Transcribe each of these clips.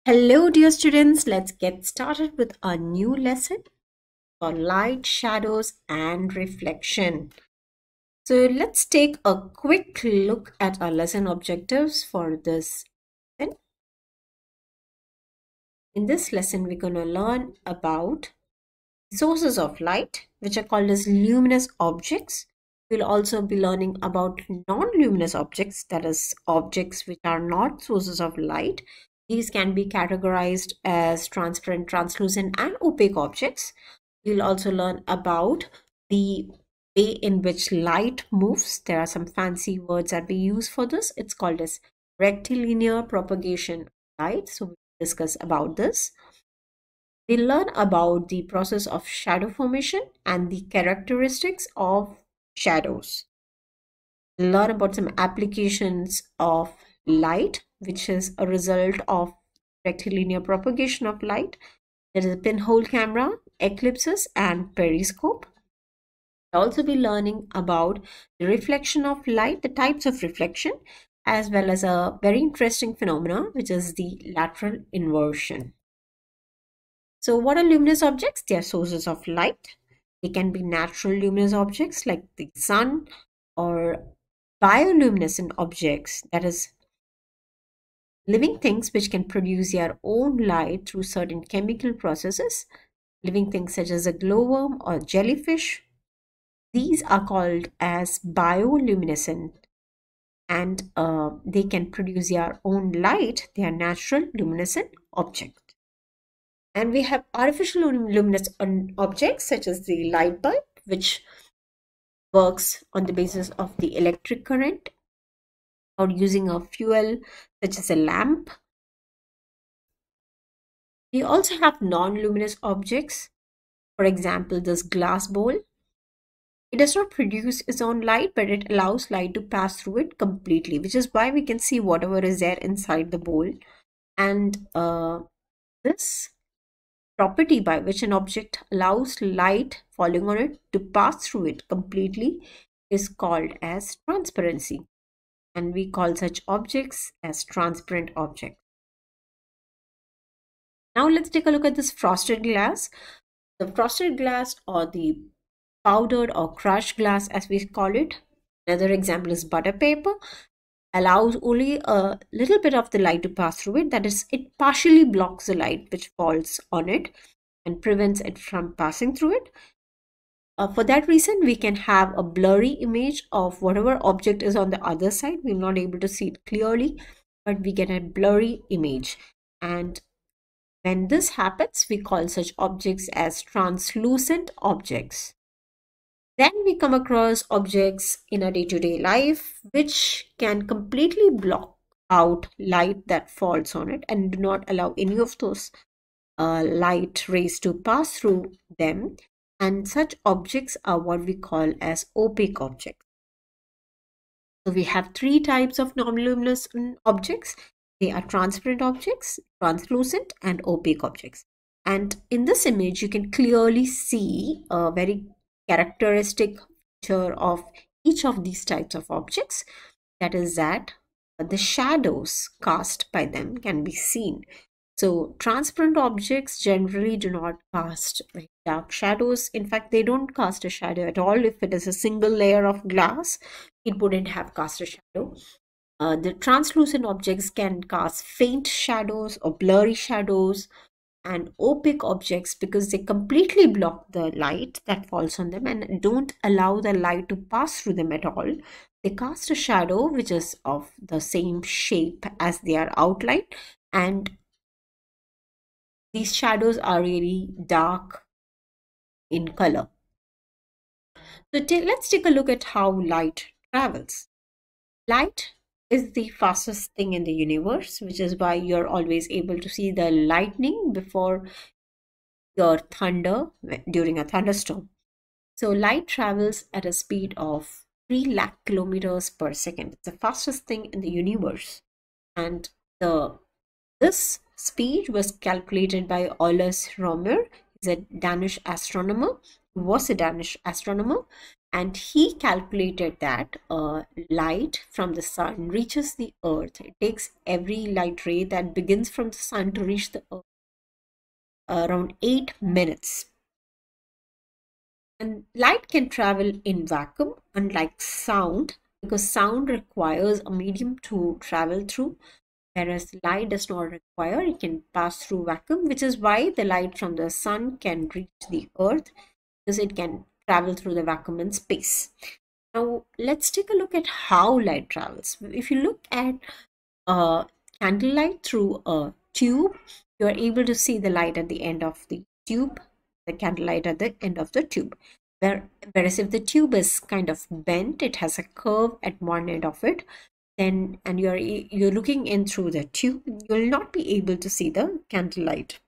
Hello dear students, let's get started with a new lesson for light, shadows and reflection. So let's take a quick look at our lesson objectives for this lesson. In this lesson, we're going to learn about sources of light, which are called as luminous objects. We'll also be learning about non-luminous objects, that is, objects which are not sources of light. These can be categorized as transparent, translucent, and opaque objects. We'll also learn about the way in which light moves. There are some fancy words that we use for this. It's called as rectilinear propagation of light. So we'll discuss about this. We'll learn about the process of shadow formation and the characteristics of shadows. We'll learn about some applications of light, which is a result of rectilinear propagation of light. There is a pinhole camera, eclipses, and periscope. We'll also be learning about the reflection of light, the types of reflection, as well as a very interesting phenomenon, which is the lateral inversion. So what are luminous objects? They are sources of light. They can be natural luminous objects like the sun, or bioluminescent objects, that is, living things which can produce their own light through certain chemical processes. Living things such as a glowworm or jellyfish. These are called as bioluminescent, and they can produce their own light. They are natural luminescent objects. And we have artificial luminous objects such as the light bulb, which works on the basis of the electric current or using a fuel such as a lamp. We also have non-luminous objects. For example, this glass bowl. It does not produce its own light, but it allows light to pass through it completely, which is why we can see whatever is there inside the bowl. And this property by which an object allows light falling on it to pass through it completely is called as transparency. And we call such objects as transparent objects. Now let's take a look at this frosted glass. The frosted glass, or the powdered or crushed glass as we call it, another example is butter paper, allows only a little bit of the light to pass through it. That is, it partially blocks the light which falls on it and prevents it from passing through it. For that reason, we can have a blurry image of whatever object is on the other side. We're not able to see it clearly, but we get a blurry image. And when this happens, we call such objects as translucent objects. Then we come across objects in our day-to-day life which can completely block out light that falls on it and do not allow any of those light rays to pass through them. And such objects are what we call as opaque objects. So we have three types of non-luminous objects. They are transparent objects, translucent, and opaque objects. And in this image, you can clearly see a very characteristic feature of each of these types of objects. That is that the shadows cast by them can be seen. So transparent objects generally do not cast very dark shadows. In fact, they don't cast a shadow at all. If it is a single layer of glass, it wouldn't have cast a shadow. The translucent objects can cast faint shadows or blurry shadows, and opaque objects, because they completely block the light that falls on them and don't allow the light to pass through them at all. They cast a shadow which is of the same shape as their outline, and these shadows are really dark in color. So let's take a look at how light travels. Light is the fastest thing in the universe, which is why you're always able to see the lightning before your thunder during a thunderstorm. So light travels at a speed of 3 lakh kilometers per second. It's the fastest thing in the universe. And this speed was calculated by Olaus Romer. He's a Danish astronomer, was a Danish astronomer, and he calculated that light from the sun reaches the earth. It takes every light ray that begins from the sun to reach the earth around 8 minutes. And light can travel in vacuum, unlike sound, because sound requires a medium to travel through, whereas light does not require. It can pass through vacuum, which is why the light from the sun can reach the earth, because it can travel through the vacuum in space. Now let's take a look at how light travels. If you look at candlelight through a tube, you are able to see the light at the end of the tube, the candlelight at the end of the tube. Whereas if the tube is kind of bent, it has a curve at one end of it, then and you're looking in through the tube, you'll not be able to see the candlelight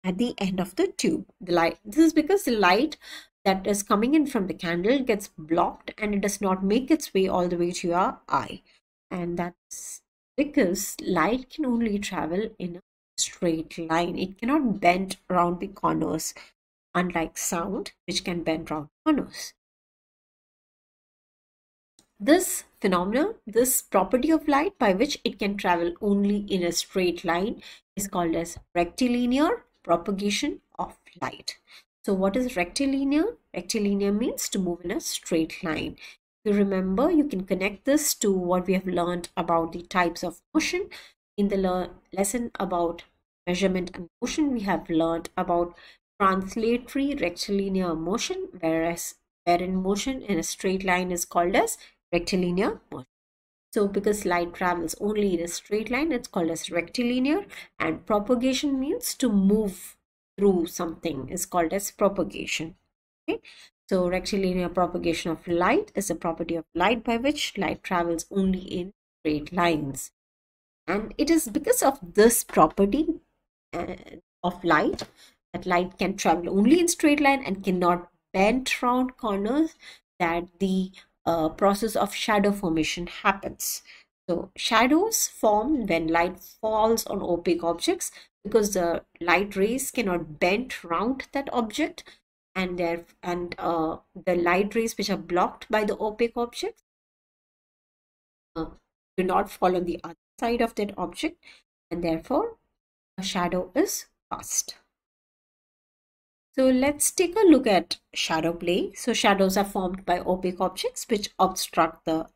at the end of the tube. This is because the light that is coming in from the candle gets blocked and it does not make its way all the way to your eye. And that's because light can only travel in a straight line. It cannot bend around the corners, unlike sound, which can bend around corners. This phenomenon, this property of light by which it can travel only in a straight line, is called as rectilinear propagation of light. So what is rectilinear? Rectilinear means to move in a straight line. If you remember, you can connect this to what we have learned about the types of motion. In the lesson about measurement and motion, we have learned about translatory rectilinear motion, wherein motion in a straight line is called as rectilinear motion. So because light travels only in a straight line, it's called as rectilinear, and propagation means to move through something is called as propagation. Okay, so rectilinear propagation of light is a property of light by which light travels only in straight lines. And it is because of this property of light that light can travel only in straight line and cannot bend round corners that the process of shadow formation happens. So shadows form when light falls on opaque objects, because the light rays cannot bend round that object, and the light rays which are blocked by the opaque object do not fall on the other side of that object, and therefore a shadow is cast. So let's take a look at shadow play. So shadows are formed by opaque objects which obstruct the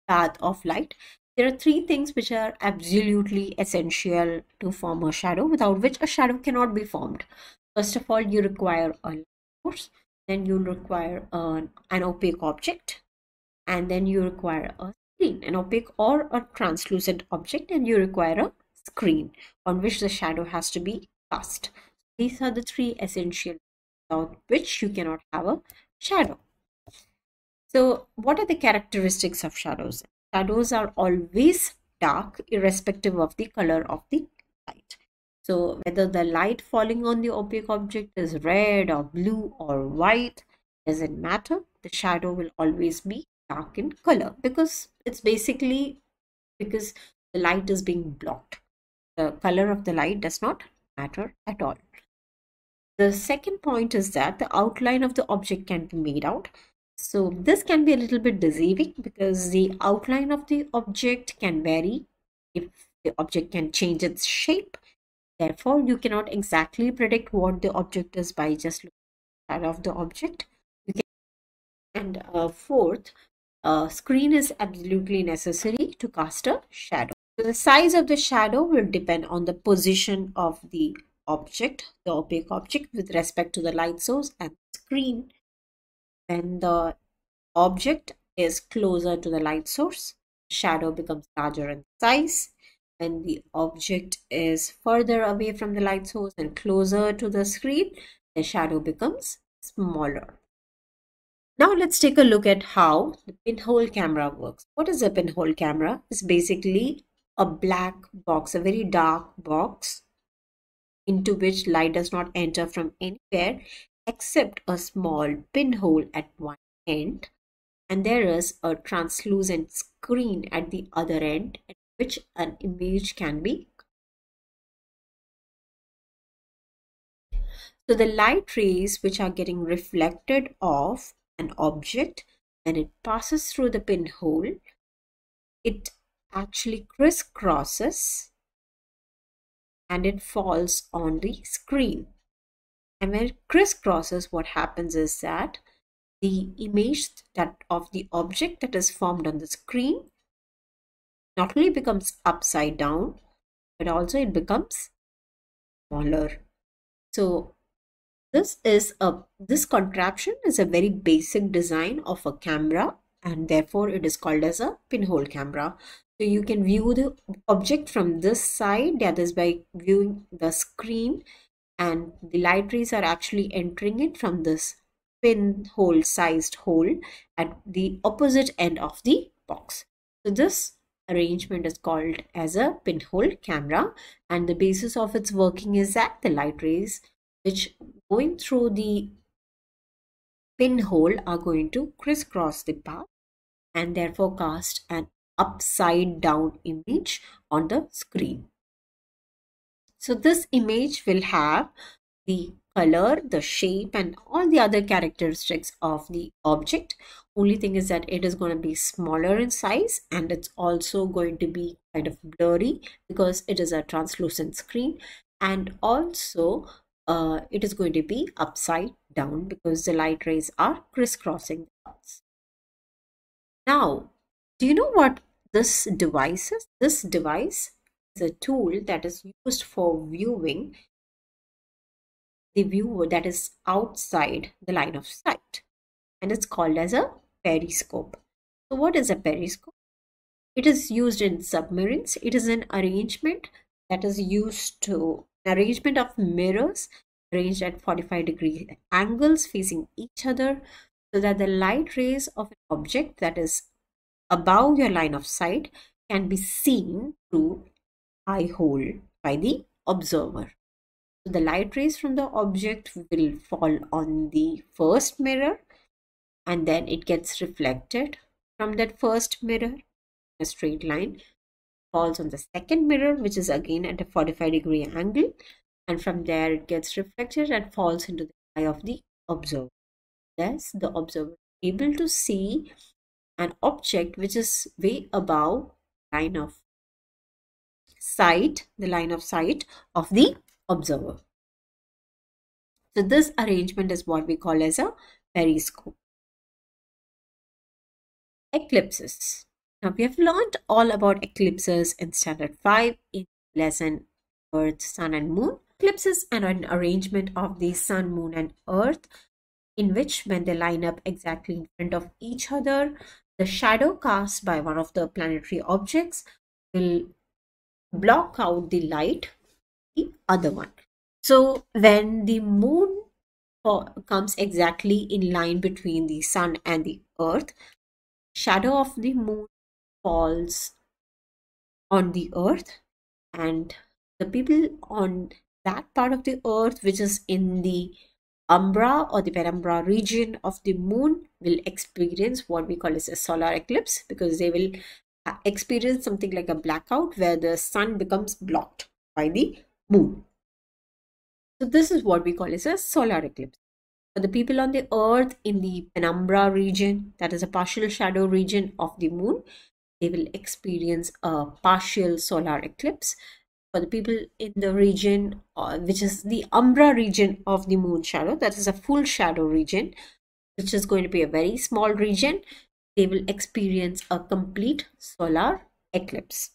path of light. There are three things which are absolutely essential to form a shadow, without which a shadow cannot be formed. First of all, you require a light source, then you require an opaque object, and then you require a screen, an opaque or a translucent object, and you require a screen on which the shadow has to be cast. These are the three essential without which you cannot have a shadow. So what are the characteristics of shadows? Shadows are always dark irrespective of the color of the light. So whether the light falling on the opaque object is red or blue or white, doesn't matter. The shadow will always be dark in color, because it's basically because the light is being blocked. The color of the light does not matter at all. The second point is that the outline of the object can be made out. So this can be a little bit deceiving, because the outline of the object can vary if the object can change its shape. Therefore, you cannot exactly predict what the object is by just looking at the shadow of the object. And fourth, a screen is absolutely necessary to cast a shadow. So the size of the shadow will depend on the position of the object, the opaque object, with respect to the light source and the screen. When the object is closer to the light source, shadow becomes larger in size. When the object is further away from the light source and closer to the screen, the shadow becomes smaller. Now let's take a look at how the pinhole camera works. What is a pinhole camera? It's basically a black box, a very dark box into which light does not enter from anywhere except a small pinhole at one end, and there is a translucent screen at the other end at which an image can be. So the light rays which are getting reflected off an object, when it passes through the pinhole, it actually crisscrosses and it falls on the screen. And when it crisscrosses, what happens is that the image of the object that is formed on the screen not only becomes upside down, but also it becomes smaller. So this contraption is a very basic design of a camera, and therefore it is called as a pinhole camera. So you can view the object from this side, that is by viewing the screen, and the light rays are actually entering it from this pinhole sized hole at the opposite end of the box. So this arrangement is called as a pinhole camera, and the basis of its working is that the light rays which going through the pinhole are going to crisscross the path and therefore cast an upside down image on the screen. So this image will have the color, the shape, and all the other characteristics of the object. Only thing is that it is going to be smaller in size, and it's also going to be kind of blurry because it is a translucent screen, and also it is going to be upside down because the light rays are crisscrossing the paths. Now, do you know what this device is? This device is a tool that is used for viewing the view that is outside the line of sight, and it's called as a periscope. So what is a periscope? It is used in submarines. It is an arrangement that is used to arrangement of mirrors arranged at 45-degree angles facing each other, so that the light rays of an object that is above your line of sight can be seen through eye hole by the observer. So the light rays from the object will fall on the first mirror, and then it gets reflected from that first mirror in a straight line, falls on the second mirror, which is again at a 45-degree angle, and from there it gets reflected and falls into the eye of the observer. Thus, the observer is able to see an object which is way above line of sight, the line of sight of the observer. So this arrangement is what we call as a periscope. Eclipses. Now we have learned all about eclipses in Standard 5 in lesson Earth, Sun and Moon. Eclipses are an arrangement of the Sun, Moon and Earth in which when they line up exactly in front of each other, the shadow cast by one of the planetary objects will block out the light of the other one. So when the moon comes exactly in line between the sun and the earth, shadow of the moon falls on the earth, and the people on that part of the earth which is in the umbra or the penumbra region of the moon will experience what we call as a solar eclipse, because they will experience something like a blackout where the sun becomes blocked by the moon. So this is what we call as a solar eclipse. For the people on the earth in the penumbra region, that is a partial shadow region of the moon, they will experience a partial solar eclipse. For the people in the region which is the umbra region of the moon shadow, that is a full shadow region, which is going to be a very small region, they will experience a complete solar eclipse.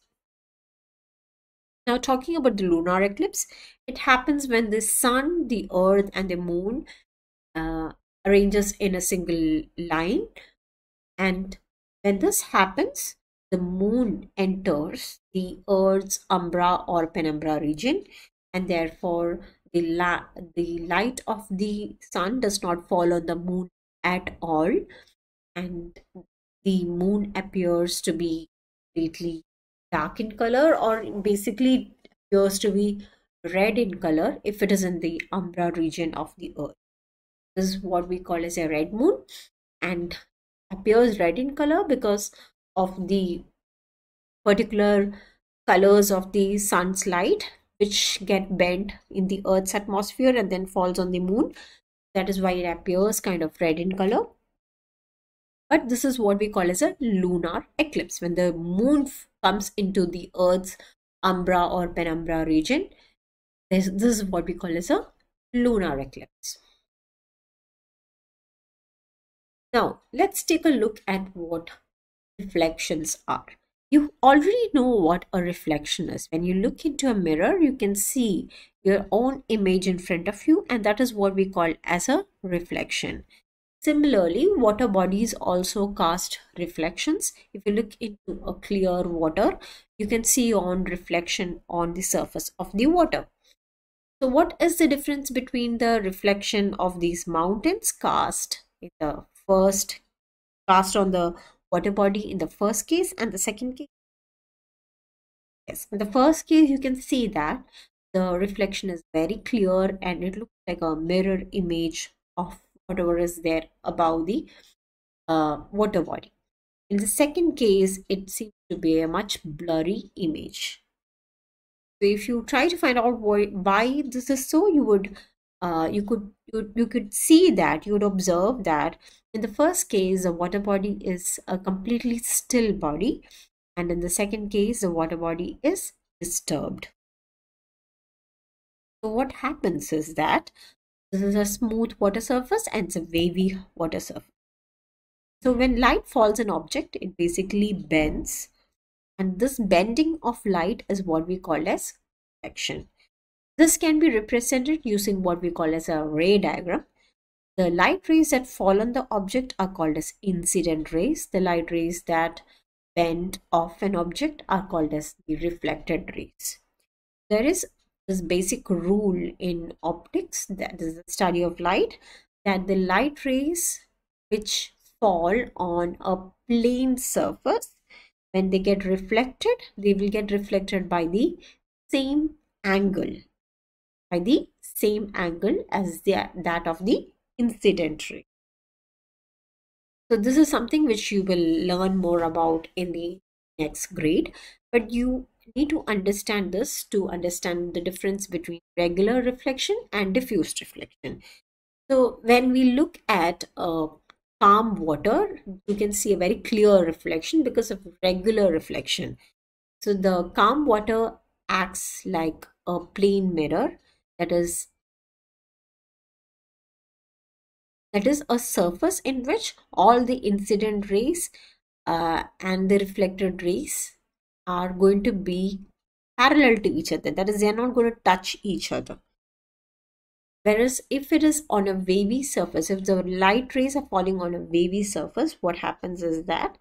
Now talking about the lunar eclipse, it happens when the sun, the earth and the moon arranges in a single line, and when this happens, the moon enters the earth's umbra or penumbra region, and therefore the light of the sun does not fall on the moon at all, and the moon appears to be completely dark in color, or basically appears to be red in color if it is in the umbra region of the earth. This is what we call as a red moon, and appears red in color because of the particular colors of the sun's light which get bent in the Earth's atmosphere and then falls on the moon. That is why it appears kind of red in color. But this is what we call as a lunar eclipse. When the moon comes into the Earth's umbra or penumbra region, this is what we call as a lunar eclipse. Now, let's take a look at what reflections are. You already know what a reflection is. When you look into a mirror, you can see your own image in front of you, and that is what we call as a reflection. Similarly, water bodies also cast reflections. If you look into a clear water, you can see your own reflection on the surface of the water. So what is the difference between the reflection of these mountains cast in the first, cast on the water body in the first case and the second case? Yes, in the first case, you can see that the reflection is very clear and it looks like a mirror image of whatever is there above the water body. In the second case, it seems to be a much blurry image. So if you try to find out why this is so, you could see that, you would observe that in the first case, the water body is a completely still body, and in the second case, the water body is disturbed. So what happens is that this is a smooth water surface and it's a wavy water surface. So when light falls on an object, it basically bends, and this bending of light is what we call as reflection. This can be represented using what we call as a ray diagram. The light rays that fall on the object are called as incident rays. The light rays that bend off an object are called as the reflected rays. There is this basic rule in optics, that is the study of light, that the light rays which fall on a plane surface, when they get reflected, they will get reflected by the same angle, as that of the incident ray. So this is something which you will learn more about in the next grade, but you need to understand this to understand the difference between regular reflection and diffused reflection. So when we look at calm water, you can see a very clear reflection because of regular reflection. So the calm water acts like a plane mirror, that is a surface in which all the incident rays and the reflected rays are going to be parallel to each other. That is, they are not going to touch each other. Whereas if it is on a wavy surface, if the light rays are falling on a wavy surface, what happens is that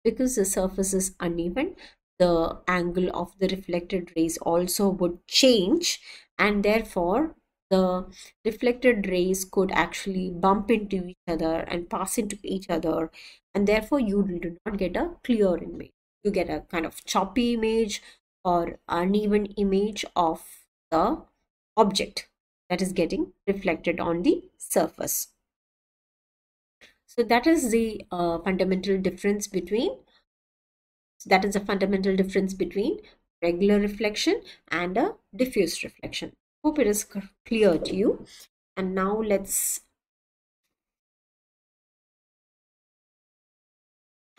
because the surface is uneven, the angle of the reflected rays also would change, and therefore the reflected rays could actually bump into each other and pass into each other, and therefore you do not get a clear image. You get a kind of choppy image or uneven image of the object that is getting reflected on the surface. So that is the fundamental difference between regular reflection and a diffused reflection. Hope it is clear to you. And now have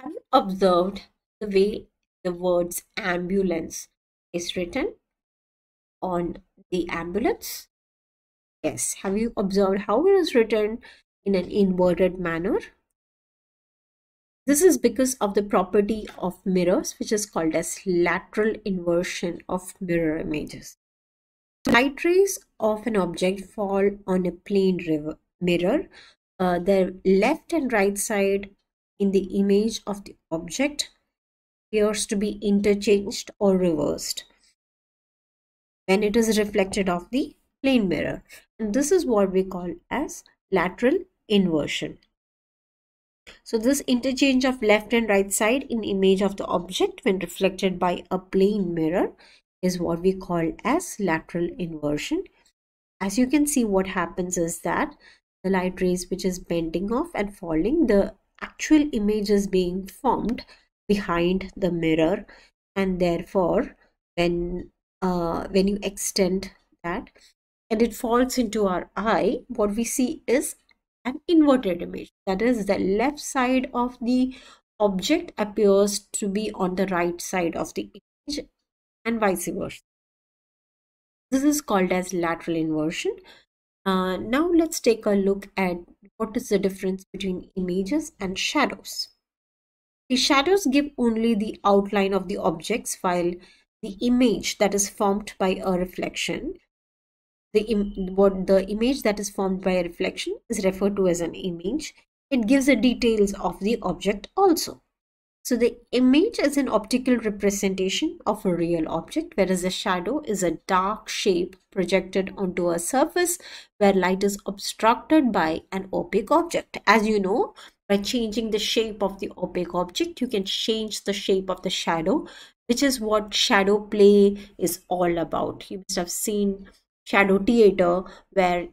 you observed the way the words ambulance is written on the ambulance? Yes. Have you observed how it is written in an inverted manner? This is because of the property of mirrors, which is called as lateral inversion of mirror images. Light rays of an object fall on a plane mirror. The left and right side in the image of the object appears to be interchanged or reversed when it is reflected off the plane mirror, and this is what we call as lateral inversion. So this interchange of left and right side in image of the object when reflected by a plane mirror is what we call as lateral inversion. As you can see, what happens is that the light rays which is bending off and falling, the actual image is being formed behind the mirror, and therefore when when you extend that and it falls into our eye, what we see is an inverted image. That is, the left side of the object appears to be on the right side of the image and vice versa. This is called as lateral inversion. Now let's take a look at what is the difference between images and shadows. The shadows give only the outline of the objects, while the image that is formed by a reflection, the image that is formed by a reflection is referred to as an image. It gives the details of the object also. So the image is an optical representation of a real object, whereas a shadow is a dark shape projected onto a surface where light is obstructed by an opaque object. As you know, by changing the shape of the opaque object, you can change the shape of the shadow, which is what shadow play is all about. You must have seen shadow theater where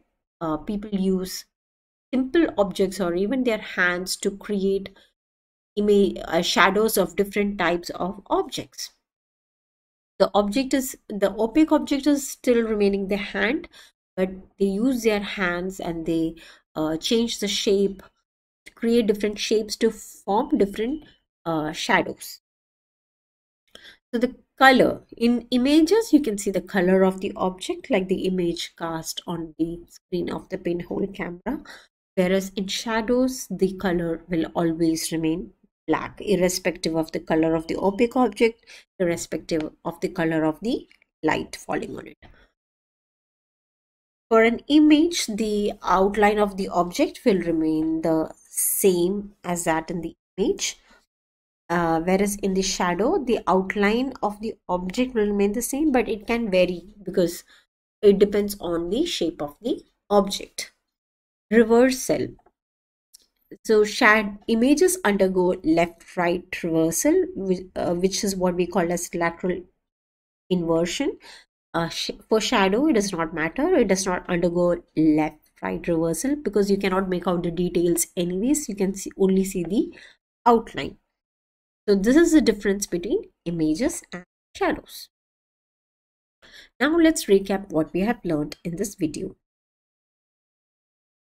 people use simple objects or even their hands to create shadows of different types of objects. The opaque object is still remaining the hand, but they use their hands and they change the shape, create different shapes to form different shadows. So the color in images, you can see the color of the object, like the image cast on the screen of the pinhole camera, whereas in shadows the color will always remain black, irrespective of the color of the opaque object, irrespective of the color of the light falling on it. For an image, the outline of the object will remain the same as that in the image, whereas in the shadow, the outline of the object will remain the same, but it can vary because it depends on the shape of the object. Reversal. So images undergo left-right reversal, which is what we call as lateral inversion. For shadow, it does not matter. It does not undergo left-right reversal because you cannot make out the details anyways. You can only see the outline. So this is the difference between images and shadows. Now let's recap what we have learned in this video.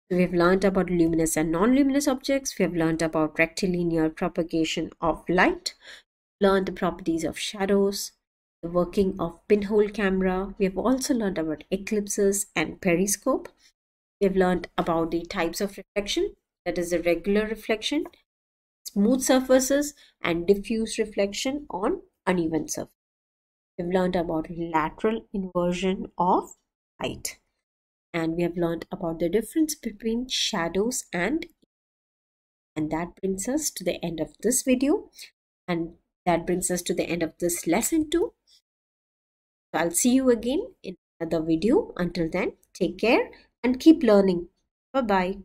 We have learned about luminous and non-luminous objects. We have learned about rectilinear propagation of light. Learned the properties of shadows, the working of pinhole camera. We have also learned about eclipses and periscope. We have learned about the types of reflection, that is the regular reflection, smooth surfaces, and diffuse reflection on uneven surface. We have learned about lateral inversion of light. And we have learned about the difference between shadows and that brings us to the end of this video, and that brings us to the end of this lesson too. So I'll see you again in another video. Until then, take care and keep learning. Bye bye.